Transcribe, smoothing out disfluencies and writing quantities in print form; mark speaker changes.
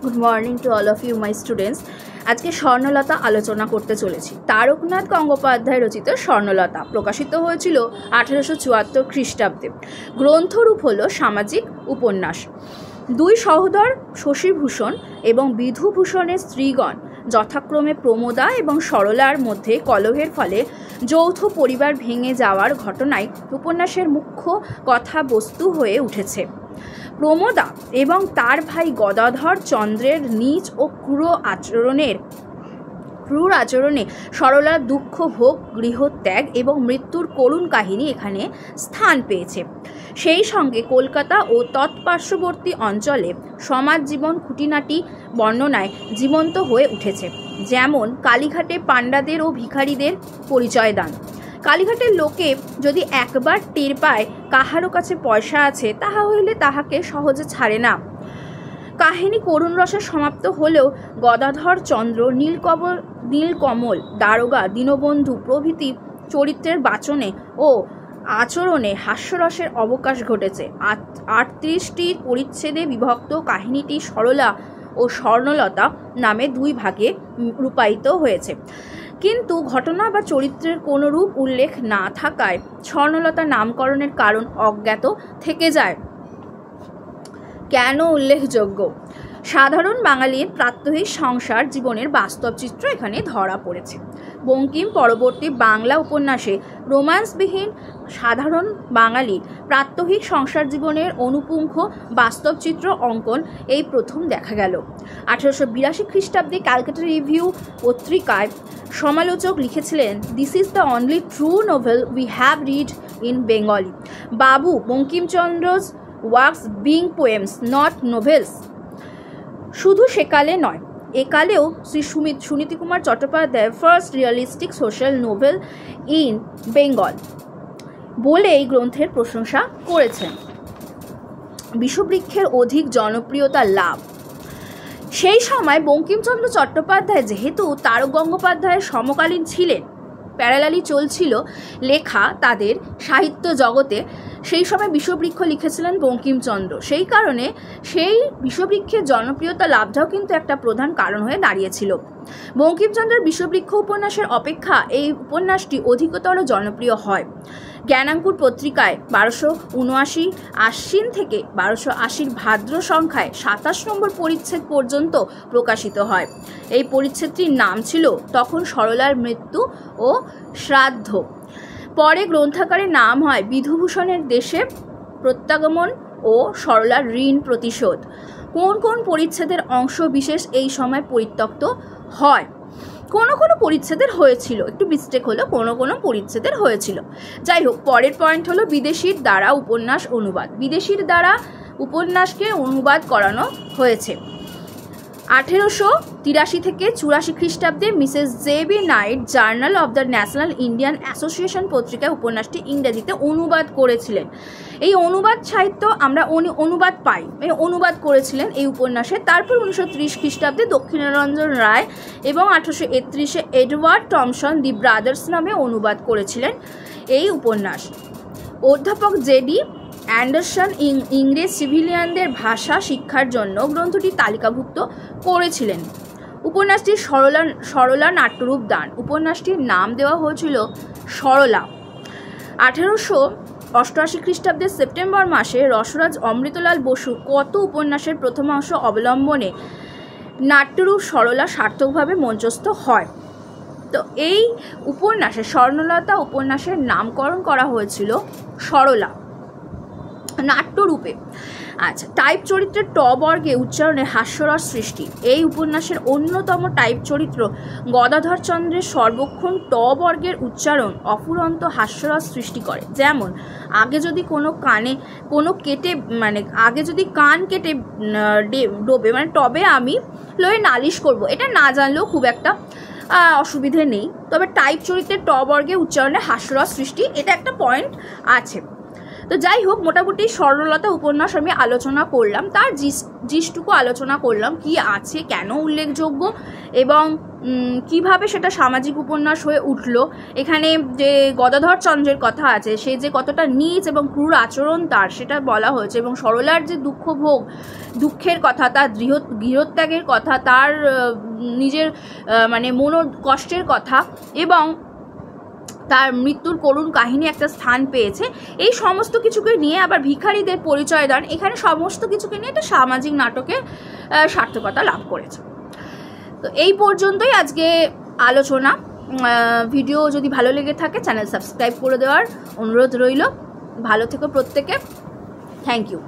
Speaker 1: Good morning to all of you my students. আজকে স্বর্ণলতা আলোচনা করতে চলেছি। তারকনাথ গঙ্গোপাধ্যায় রচিত স্বর্ণলতা প্রকাশিত হয়েছিল 1874 খ্রিস্টাব্দে। গ্রন্থরূপ হলো সামাজিক উপন্যাস। দুই সহোদর শশীভূষণ এবং বিধুভূষণের স্ত্রীগণ যথাক্রমে প্রমোদা এবং সরলার মধ্যে কলহের ফলে যৌথ পরিবার ভেঙে যাওয়ার ঘটনাই উপন্যাসের মুখ্য কথাবস্তু হয়ে উঠেছে। প্রমোদা এবং তার ভাই গদাধর চন্দ্রের নীচ ও ক্রূর আচরণে সরলার দুঃখ ভোগ, গৃহত্যাগ এবং মৃত্যুর করুণ কাহিনী এখানে স্থান পেয়েছে। সেই সঙ্গে কলকাতা ও তৎপার্শ্ববর্তী অঞ্চলে সমাজ জীবন খুঁটিনাটি বর্ণনায় জীবন্ত হয়ে উঠেছে। যেমন কালীঘাটে পাণ্ডাদের ও ভিখারিদের পরিচয় দান। কালীঘাটের লোকে যদি একবার টের পায় কাহারও কাছে পয়সা আছে, তাহা হইলে তাহাকে সহজে ছাড়ে না। কাহিনী করুণ রসে সমাপ্ত হলেও গদাধর চন্দ্র, নীলকমল, দারোগা, দীনবন্ধু প্রভৃতি চরিত্রের বাচনে ও আচরণে হাস্যরসের অবকাশ ঘটেছে। 38টি পরিচ্ছেদে বিভক্ত কাহিনীটি সরলা ও স্বর্ণলতা নামে দুই ভাগে রূপায়িত হয়েছে। কিন্তু ঘটনা বা চরিত্রের কোনো রূপ উল্লেখ না থাকায় স্বর্ণলতা নামকরণের কারণ অজ্ঞাত থেকে যায়। কেন উল্লেখযোগ্য? সাধারণ বাঙালির প্রাত্যহিক সংসার জীবনের বাস্তব চিত্র এখানে ধরা পড়েছে। বঙ্কিম পরবর্তী বাংলা উপন্যাসে রোম্যান্সবিহীন সাধারণ বাঙালির প্রাত্যহিক সংসার জীবনের অনুপুঙ্খ বাস্তব চিত্র অঙ্কন এই প্রথম দেখা গেল। 1882 খ্রিস্টাব্দে ক্যালকাটা রিভিউ পত্রিকায় সমালোচক লিখেছিলেন, this is the only true novel we have read in Bengali. Babu Bankimchandra's works being poems not novels. শুধু সেকালে নয়, একালেও Shri Suniti Kumar Chattopadhyay first realistic social novel in Bengal বলে এই গ্রন্থের প্রশংসা করেছেন। বিষবৃক্ষের অধিক জনপ্রিয়তা লাভ। সেই সময় বঙ্কিমচন্দ্র চট্টোপাধ্যায় যেহেতু তারক গঙ্গোপাধ্যায়ের সমকালীন ছিলেন, প্যারালালি চলছিল লেখা তাদের সাহিত্য জগতে, সেই সময় বিষবৃক্ষ লিখেছিলেন বঙ্কিমচন্দ্র। সেই কারণে সেই বিষবৃক্ষের জনপ্রিয়তা লাভটাও কিন্তু একটা প্রধান কারণ হয়ে দাঁড়িয়েছিল। বঙ্কিমচন্দ্রের বিষবৃক্ষ উপন্যাসের অপেক্ষা এই উপন্যাসটি অধিকতর জনপ্রিয় হয়। জ্ঞানাঙ্কুর পত্রিকায় 1279 আশ্বিন থেকে 1280 ভাদ্র সংখ্যায় 27 নম্বর পরিচ্ছেদ পর্যন্ত প্রকাশিত হয়। এই পরিচ্ছেদটির নাম ছিল তখন সরলার মৃত্যু ও শ্রাদ্ধ। পরে গ্রন্থাকারের নাম হয় বিধুভূষণের দেশে প্রত্যাগমন ও সরলার ঋণ প্রতিশোধ। কোন কোন পরিচ্ছেদের অংশ বিশেষ এই সময় পরিত্যক্ত হয়? কোনো পরিচ্ছেদের হয়েছিল, একটু মিস্টেক হলো, কোনো পরিচ্ছেদের হয়েছিল। যাই হোক, পরের পয়েন্ট হলো বিদেশির দ্বারা উপন্যাস অনুবাদ। বিদেশির দ্বারা উপন্যাসকে অনুবাদ করানো হয়েছে। 1883 থেকে 84 খ্রিস্টাব্দে Mrs JB. Night journal of the national Indian association পত্রিকায় উপন্যাসটি ইংরেজিতে অনুবাদ করেছিলেন। এই অনুবাদ সাহিত্য আমরা অনুবাদ পাই, অনুবাদ করেছিলেন এই উপন্যাসে। তারপর 1930 খ্রিস্টাব্দে দক্ষিণারঞ্জন রায় এবং 1831 এডওয়ার্ড টমসন দি ব্রাদার্স নামে অনুবাদ করেছিলেন এই উপন্যাস। অধ্যাপক জে.ডি. অ্যান্ডারসন ইংরেজ সিভিলিয়ানদের ভাষা শিক্ষার জন্য গ্রন্থটি তালিকাভুক্ত করেছিলেন। উপন্যাসটির সরলা নাট্যরূপ দান। উপন্যাসটির নাম দেওয়া হয়েছিল সরলা। 1888 খ্রিস্টাব্দের সেপ্টেম্বর মাসে রসরাজ অমৃতলাল বসু কত উপন্যাসের প্রথমাংশ অবলম্বনে নাট্যরূপ সরলা সার্থকভাবে মঞ্চস্থ হয়। তো এই উপন্যাসে স্বর্ণলতা উপন্যাসের নামকরণ করা হয়েছিল সরলা নাট্যরূপে। আচ্ছা, টাইপ চরিত্রের ট বর্গে উচ্চারণে হাস্যরস সৃষ্টি। এই উপন্যাসের অন্যতম টাইপ চরিত্র গদাধর চন্দ্রের সর্বক্ষণ ট বর্গের উচ্চারণ অফুরন্ত হাস্যরস সৃষ্টি করে। যেমন আগে যদি কান কেটে ডোবে, মানে টবে আমি লয়ে নালিশ করব, এটা না জানলেও খুব একটা অসুবিধে নেই। তবে টাইপ চরিত্রের ট বর্গে উচ্চারণে হাস্যরস সৃষ্টি, এটা একটা পয়েন্ট আছে। তো যাই হোক, মোটামুটি সরলতা উপন্যাস আমি আলোচনা করলাম, তার জিসটুকু আলোচনা করলাম, কি আছে, কেন উল্লেখযোগ্য এবং কিভাবে সেটা সামাজিক উপন্যাস হয়ে উঠল। এখানে যে গদাধর চন্দ্রের কথা আছে, সে যে কতটা নীচ এবং ক্রূর আচরণ তার, সেটা বলা হয়েছে। এবং সরলার যে দুঃখের কথা, তার গৃহত্যাগের কথা, তার নিজের মানে কষ্টের কথা এবং তার মৃত্যুর করুণ কাহিনী একটা স্থান পেয়েছে, এই সমস্ত কিছুকে নিয়ে আবার ভিখারিদের পরিচয় দান, এখানে সমস্ত কিছুকে নিয়ে একটা সামাজিক নাটকের সার্থকতা লাভ করেছে। তো এই পর্যন্তই আজকে আলোচনা। ভিডিও যদি ভালো লেগে থাকে চ্যানেল সাবস্ক্রাইব করে দেওয়ার অনুরোধ রইল। ভালো থেকো প্রত্যেকে, থ্যাংক ইউ।